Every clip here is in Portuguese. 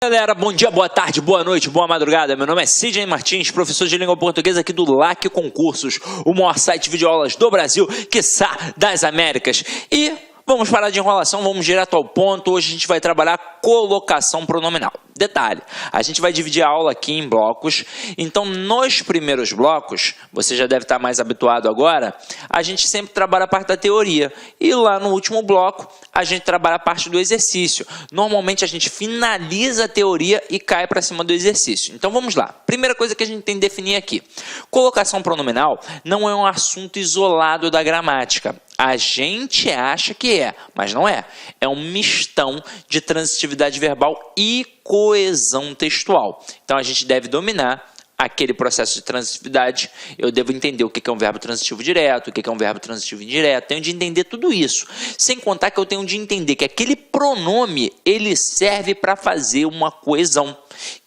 Galera, bom dia, boa tarde, boa noite, boa madrugada. Meu nome é Sidney Martins, professor de língua portuguesa aqui do LAC Concursos, o maior site de videoaulas do Brasil, quiçá das Américas. E vamos parar de enrolação, vamos direto ao ponto. Hoje a gente vai trabalhar colocação pronominal. Detalhe, a gente vai dividir a aula aqui em blocos. Então, nos primeiros blocos, você já deve estar mais habituado agora, a gente sempre trabalha a parte da teoria. E lá no último bloco, a gente trabalha a parte do exercício. Normalmente, a gente finaliza a teoria e cai para cima do exercício. Então, vamos lá. Primeira coisa que a gente tem que definir aqui. Colocação pronominal não é um assunto isolado da gramática. A gente acha que é, mas não é. É um mistão de transitividade verbal e coesão textual. Então, a gente deve dominar aquele processo de transitividade. Eu devo entender o que é um verbo transitivo direto, o que é um verbo transitivo indireto. Tenho de entender tudo isso. Sem contar que eu tenho de entender que aquele pronome, ele serve para fazer uma coesão,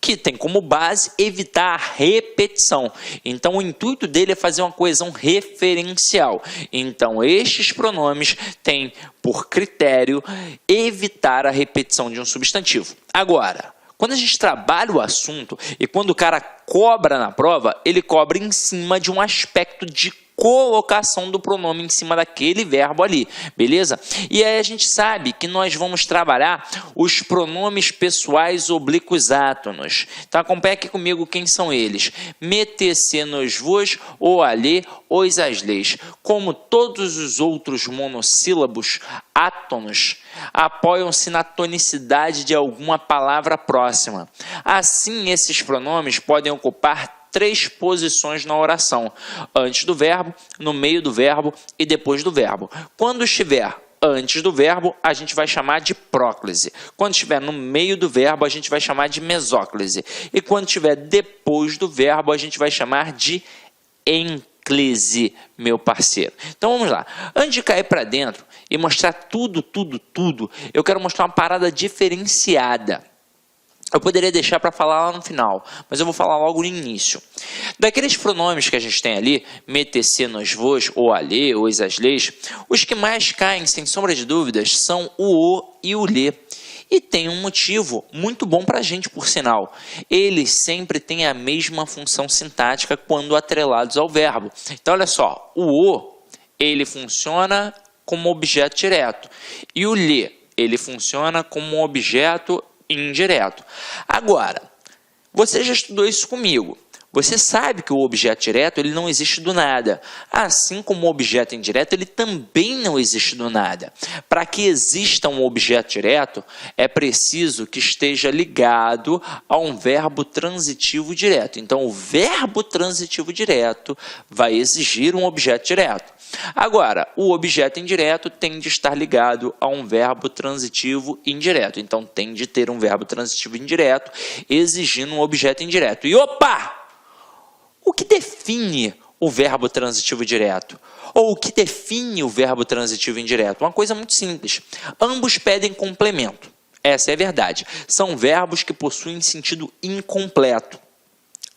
que tem como base evitar a repetição. Então, o intuito dele é fazer uma coesão referencial. Então, estes pronomes têm por critério evitar a repetição de um substantivo. Agora, quando a gente trabalha o assunto e quando o cara cobra na prova, ele cobra em cima de um aspecto de colocação do pronome em cima daquele verbo ali, beleza? E aí a gente sabe que nós vamos trabalhar os pronomes pessoais oblíquos átonos. Então acompanha aqui comigo quem são eles. Metece, nos, vos, o, alê, os, as, leis. Como todos os outros monossílabos átonos, apoiam-se na tonicidade de alguma palavra próxima. Assim, esses pronomes podem ocupar 3 posições na oração: antes do verbo, no meio do verbo e depois do verbo. Quando estiver antes do verbo, a gente vai chamar de próclise. Quando estiver no meio do verbo, a gente vai chamar de mesóclise. E quando estiver depois do verbo, a gente vai chamar de enclise, meu parceiro. Então vamos lá. Antes de cair para dentro e mostrar tudo, eu quero mostrar uma parada diferenciada. Eu poderia deixar para falar lá no final, mas eu vou falar logo no início. Daqueles pronomes que a gente tem ali, metece, nos, vos, o, alê, os, as, leis, os que mais caem, sem sombra de dúvidas, são o e o lê. E tem um motivo muito bom para a gente, por sinal. Eles sempre têm a mesma função sintática quando atrelados ao verbo. Então, olha só, o, ele funciona como objeto direto. E o lê, ele funciona como um objeto indireto. Agora, você já estudou isso comigo. Você sabe que o objeto direto ele não existe do nada. Assim como o objeto indireto, ele também não existe do nada. Para que exista um objeto direto, é preciso que esteja ligado a um verbo transitivo direto. Então, o verbo transitivo direto vai exigir um objeto direto. Agora, o objeto indireto tem de estar ligado a um verbo transitivo indireto. Então, tem de ter um verbo transitivo indireto exigindo um objeto indireto. E opa! O que define o verbo transitivo direto? Ou o que define o verbo transitivo indireto? Uma coisa muito simples. Ambos pedem complemento. Essa é a verdade. São verbos que possuem sentido incompleto.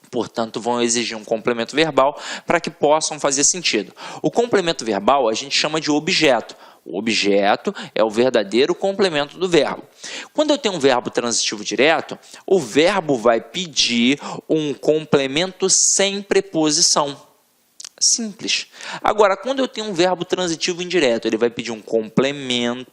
Portanto, vão exigir um complemento verbal para que possam fazer sentido. O complemento verbal a gente chama de objeto. O objeto é o verdadeiro complemento do verbo. Quando eu tenho um verbo transitivo direto, o verbo vai pedir um complemento sem preposição. Simples. Agora, quando eu tenho um verbo transitivo indireto, ele vai pedir um complemento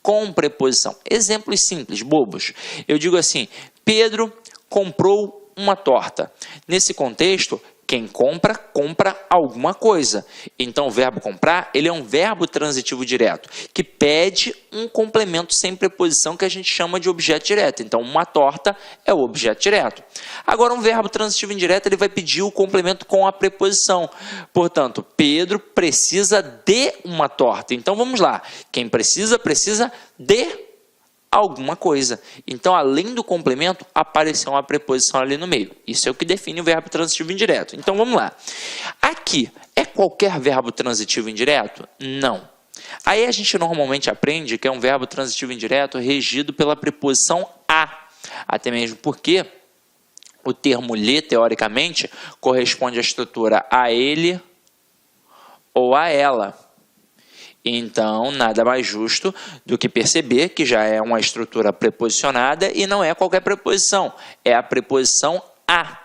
com preposição. Exemplos simples, bobos. Eu digo assim: Pedro comprou uma torta. Nesse contexto, quem compra, compra alguma coisa. Então, o verbo comprar, ele é um verbo transitivo direto, que pede um complemento sem preposição que a gente chama de objeto direto. Então, uma torta é o objeto direto. Agora, um verbo transitivo indireto, ele vai pedir o complemento com a preposição. Portanto, Pedro precisa de uma torta. Então, vamos lá. Quem precisa, precisa de alguma coisa. Então, além do complemento, apareceu uma preposição ali no meio. Isso é o que define o verbo transitivo indireto. Então, vamos lá. Aqui, é qualquer verbo transitivo indireto? Não. Aí a gente normalmente aprende que é um verbo transitivo indireto regido pela preposição a. Até mesmo porque o termo lhe, teoricamente, corresponde à estrutura a ele ou a ela. Então, nada mais justo do que perceber que já é uma estrutura preposicionada e não é qualquer preposição, é a preposição a.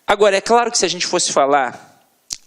Agora, é claro que se a gente fosse falar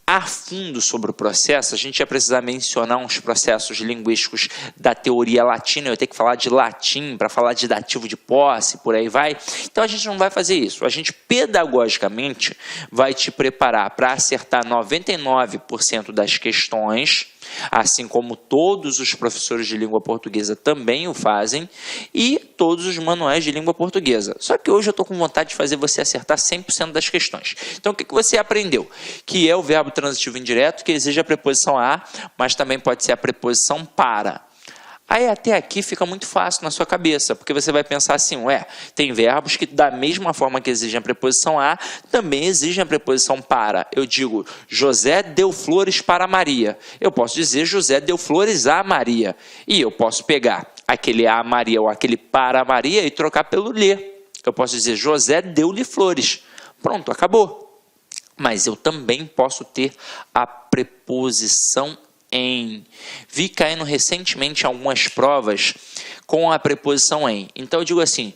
a fundo sobre o processo, a gente ia precisar mencionar uns processos linguísticos da teoria latina, eu ia ter que falar de latim para falar de dativo de posse, por aí vai. Então a gente não vai fazer isso, a gente pedagogicamente vai te preparar para acertar 99% das questões, assim como todos os professores de língua portuguesa também o fazem, e todos os manuais de língua portuguesa. Só que hoje eu estou com vontade de fazer você acertar 100% das questões. Então o que você aprendeu? Que é o verbo transitivo indireto, que exige a preposição a, mas também pode ser a preposição para. Aí até aqui fica muito fácil na sua cabeça, porque você vai pensar assim, tem verbos que da mesma forma que exigem a preposição a, também exigem a preposição para. Eu digo, José deu flores para Maria. Eu posso dizer, José deu flores a Maria. E eu posso pegar aquele a Maria ou aquele para Maria e trocar pelo lhe. Eu posso dizer, José deu-lhe flores. Pronto, acabou. Mas eu também posso ter a preposição em. Vi caindo recentemente algumas provas com a preposição em. Então eu digo assim,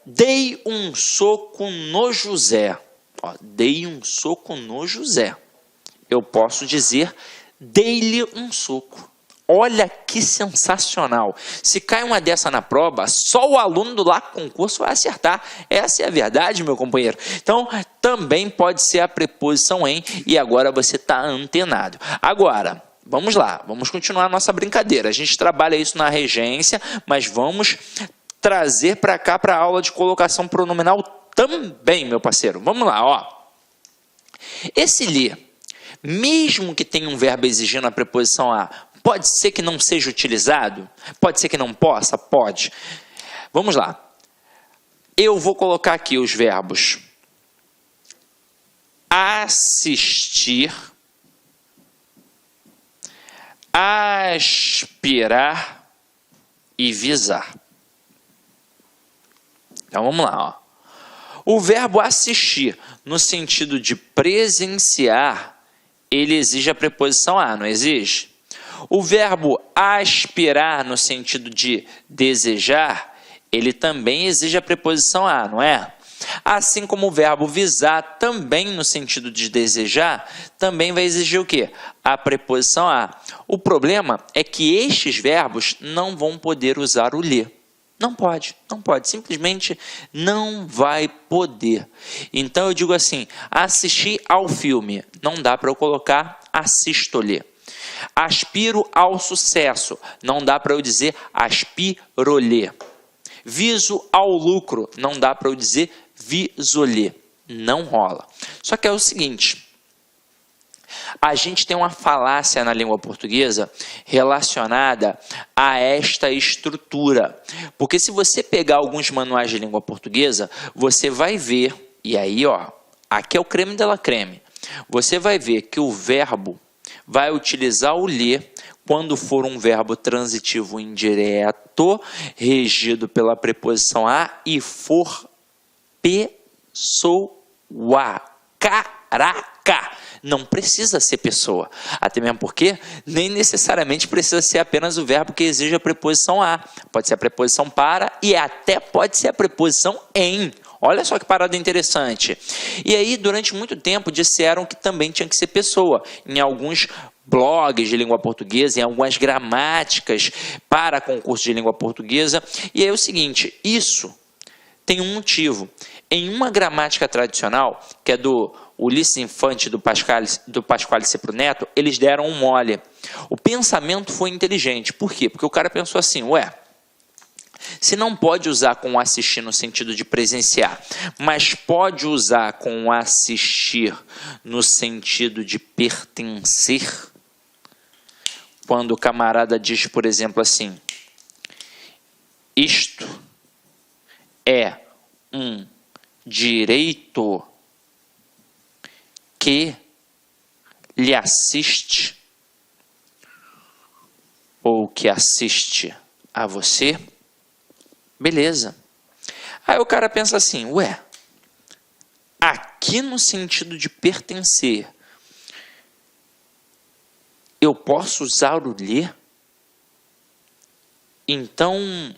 dei um soco no José. Dei um soco no José. Eu posso dizer, dei-lhe um soco. Olha que sensacional. Se cai uma dessa na prova, só o aluno do LAC Concurso vai acertar. Essa é a verdade, meu companheiro. Então, também pode ser a preposição em, e agora você está antenado. Agora, vamos lá, vamos continuar a nossa brincadeira. A gente trabalha isso na regência, mas vamos trazer para cá para a aula de colocação pronominal também, meu parceiro. Vamos lá, Esse lhe, mesmo que tenha um verbo exigindo a preposição a, pode ser que não seja utilizado? Pode ser que não possa? Pode. Vamos lá. Eu vou colocar aqui os verbos assistir, aspirar e visar. Então vamos lá. O verbo assistir, no sentido de presenciar, ele exige a preposição a, não exige? O verbo aspirar, no sentido de desejar, ele também exige a preposição a, não é? Assim como o verbo visar, também no sentido de desejar, também vai exigir o quê? A preposição a. O problema é que estes verbos não vão poder usar o lhe. Não pode, simplesmente não vai poder. Então eu digo assim, assistir ao filme, não dá para eu colocar assisto-lhe. Aspiro ao sucesso, não dá para eu dizer aspiro-lhe. Viso ao lucro, não dá para eu dizer viso-lhe. Não rola. Só que é o seguinte, a gente tem uma falácia na língua portuguesa relacionada a esta estrutura. Porque se você pegar alguns manuais de língua portuguesa, você vai ver, e aí aqui é o creme de la creme, você vai ver que o verbo vai utilizar o lhe quando for um verbo transitivo indireto, regido pela preposição a, e for pessoa. Caraca! Não precisa ser pessoa. Até mesmo porque nem necessariamente precisa ser apenas o verbo que exige a preposição a. Pode ser a preposição para e até pode ser a preposição em. Olha só que parada interessante. E aí, durante muito tempo, disseram que também tinha que ser pessoa. Em alguns blogs de língua portuguesa, em algumas gramáticas para concurso de língua portuguesa. E aí é o seguinte, isso tem um motivo. Em uma gramática tradicional, que é do Ulisses Infante, do Pasquale Cepro Neto, eles deram um mole. O pensamento foi inteligente. Por quê? Porque o cara pensou assim, se não pode usar com assistir no sentido de presenciar, mas pode usar com assistir no sentido de pertencer, quando o camarada diz, por exemplo, assim, isto é um direito que lhe assiste ou que assiste a você, beleza. Aí o cara pensa assim, aqui no sentido de pertencer, eu posso usar o ler? Então,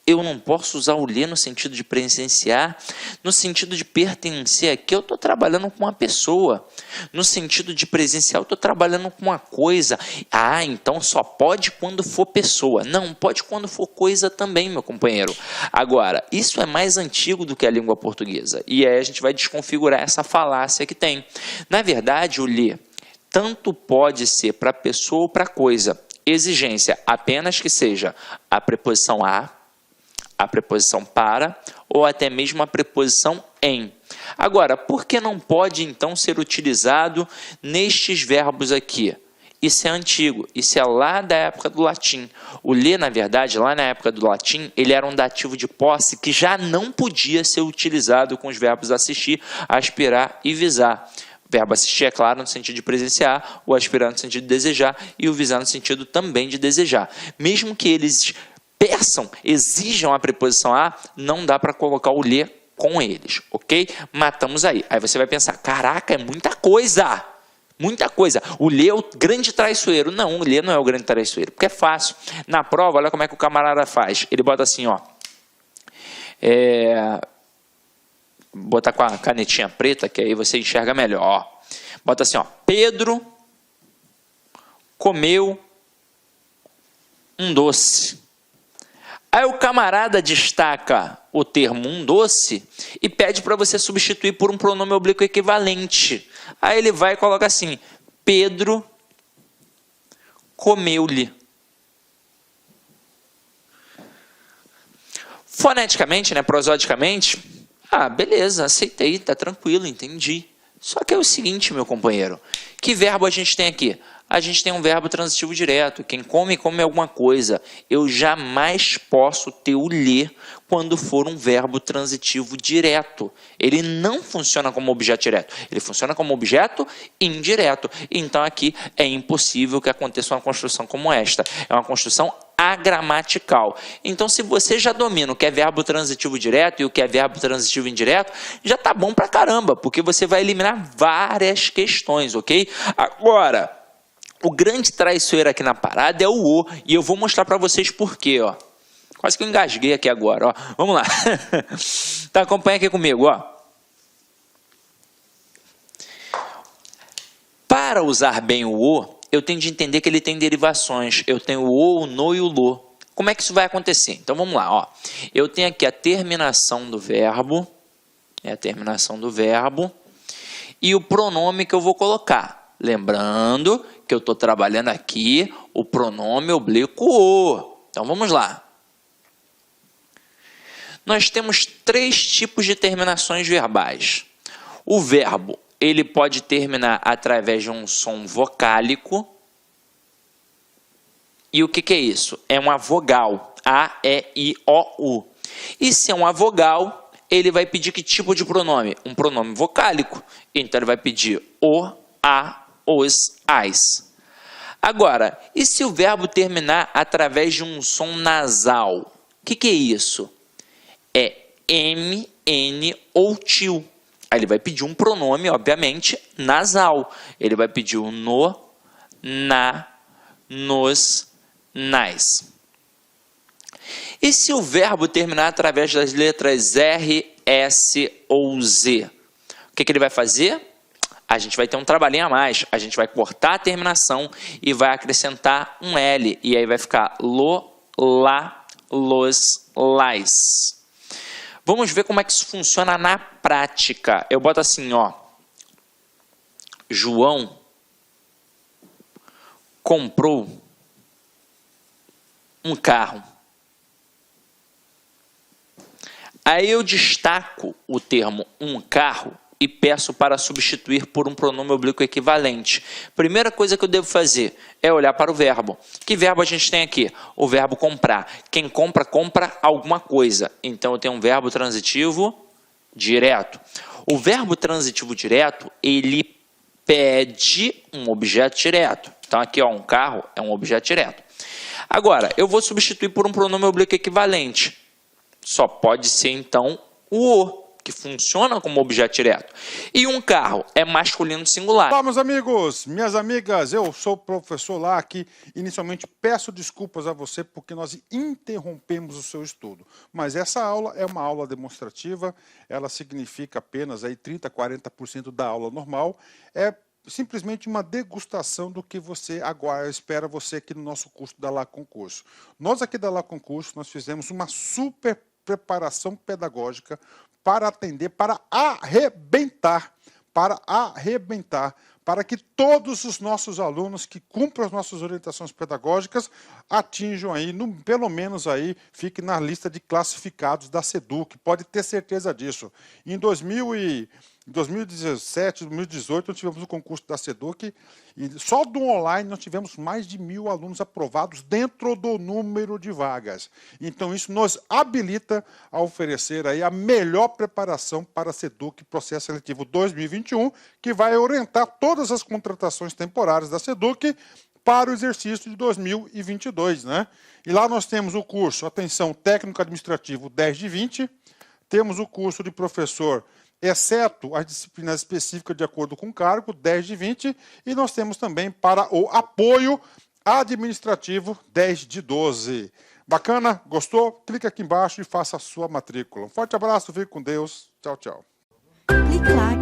eu não posso usar o ler no sentido de presenciar, no sentido de pertencer aqui, eu estou trabalhando com uma pessoa. No sentido de presencial, eu estou trabalhando com uma coisa. Ah, então só pode quando for pessoa. Não, pode quando for coisa também, meu companheiro. Agora, isso é mais antigo do que a língua portuguesa. E aí a gente vai desconfigurar essa falácia que tem. Na verdade, o ler tanto pode ser para pessoa ou para coisa. Exigência, apenas que seja a preposição a preposição para ou até mesmo a preposição em. Agora, por que não pode então ser utilizado nestes verbos aqui? Isso é antigo, isso é lá da época do latim. O ler, na verdade, lá na época do latim, ele era um dativo de posse que já não podia ser utilizado com os verbos assistir, aspirar e visar. O verbo assistir, é claro, no sentido de presenciar, o aspirar no sentido de desejar e o visar no sentido também de desejar. Mesmo que eles exijam a preposição a, não dá para colocar o ler com eles, ok? Matamos aí. Aí você vai pensar, caraca, é muita coisa. Muita coisa. O ler é o grande traiçoeiro. Não, o ler não é o grande traiçoeiro, porque é fácil. Na prova, olha como é que o camarada faz. Ele bota assim, ó. Botar com a canetinha preta, que aí você enxerga melhor. Ó. Bota assim, ó. Pedro comeu um doce. Aí o camarada destaca o termo um doce e pede para você substituir por um pronome oblíquo equivalente. Aí ele vai e coloca assim, Pedro comeu-lhe. Foneticamente, né, prosodicamente, beleza, aceitei, tá tranquilo, entendi. Só que é o seguinte, meu companheiro, que verbo a gente tem aqui? A gente tem um verbo transitivo direto. Quem come, come alguma coisa. Eu jamais posso ter o ler quando for um verbo transitivo direto. Ele não funciona como objeto direto. Ele funciona como objeto indireto. Então, aqui é impossível que aconteça uma construção como esta. É uma construção agramatical. Então, se você já domina o que é verbo transitivo direto e o que é verbo transitivo indireto, já tá bom pra caramba, porque você vai eliminar várias questões, ok? Agora, o grande traiçoeiro aqui na parada é o o, e eu vou mostrar para vocês por quê, ó. Quase que eu engasguei aqui agora, ó. Vamos lá. Tá, acompanha aqui comigo, ó. Para usar bem o o, eu tenho de entender que ele tem derivações. Eu tenho o, no e o lo. Como é que isso vai acontecer? Então, vamos lá, ó. Eu tenho aqui a terminação do verbo, e o pronome que eu vou colocar. Lembrando que eu estou trabalhando aqui o pronome oblíquo o. Então, vamos lá. Nós temos 3 tipos de terminações verbais. O verbo, ele pode terminar através de um som vocálico. E o que é isso? É uma vogal. A, E, I, O, U. E se é uma vogal, ele vai pedir que tipo de pronome? Um pronome vocálico. Então, ele vai pedir o, a, os, as. Agora, e se o verbo terminar através de um som nasal? O que é isso? É M, N ou tio. Aí ele vai pedir um pronome, obviamente, nasal. Ele vai pedir o no, na, nos, nas. E se o verbo terminar através das letras R, S ou Z? O que ele vai fazer? A gente vai ter um trabalhinho a mais. A gente vai cortar a terminação e vai acrescentar um L. E aí vai ficar lo, lá, los, lais. Vamos ver como é que isso funciona na prática. Eu boto assim, ó. João comprou um carro. Aí eu destaco o termo um carro e peço para substituir por um pronome oblíquo equivalente. Primeira coisa que eu devo fazer é olhar para o verbo. Que verbo a gente tem aqui? O verbo comprar. Quem compra, compra alguma coisa. Então, eu tenho um verbo transitivo direto. O verbo transitivo direto, ele pede um objeto direto. Então, aqui, ó, um carro é um objeto direto. Agora, eu vou substituir por um pronome oblíquo equivalente. Só pode ser, então, o. que funciona como objeto direto. E um carro é masculino singular. Olá, meus amigos, minhas amigas, eu sou o professor Lac. Inicialmente peço desculpas a você porque nós interrompemos o seu estudo. Mas essa aula é uma aula demonstrativa, ela significa apenas aí 30%, 40% da aula normal. É simplesmente uma degustação do que você agora espera você aqui no nosso curso da Lac Concurso. Nós aqui da Lac Concurso, nós fizemos uma super preparação pedagógica para atender, para arrebentar, para que todos os nossos alunos que cumpram as nossas orientações pedagógicas atinjam aí, pelo menos aí, fique na lista de classificados da SEDUC, pode ter certeza disso. Em 2017, 2018, nós tivemos o concurso da SEDUC e só do online nós tivemos mais de 1.000 alunos aprovados dentro do número de vagas. Então isso nos habilita a oferecer aí a melhor preparação para a SEDUC Processo Seletivo 2021, que vai orientar todas as contratações temporárias da SEDUC para o exercício de 2022, né? E lá nós temos o curso, atenção, técnico administrativo 10 de 20, temos o curso de professor, exceto as disciplinas específicas de acordo com o cargo, 10 de 20, e nós temos também para o apoio administrativo 10 de 12. Bacana? Gostou? Clique aqui embaixo e faça a sua matrícula. Um forte abraço, fique com Deus. Tchau, tchau. Clique Lac.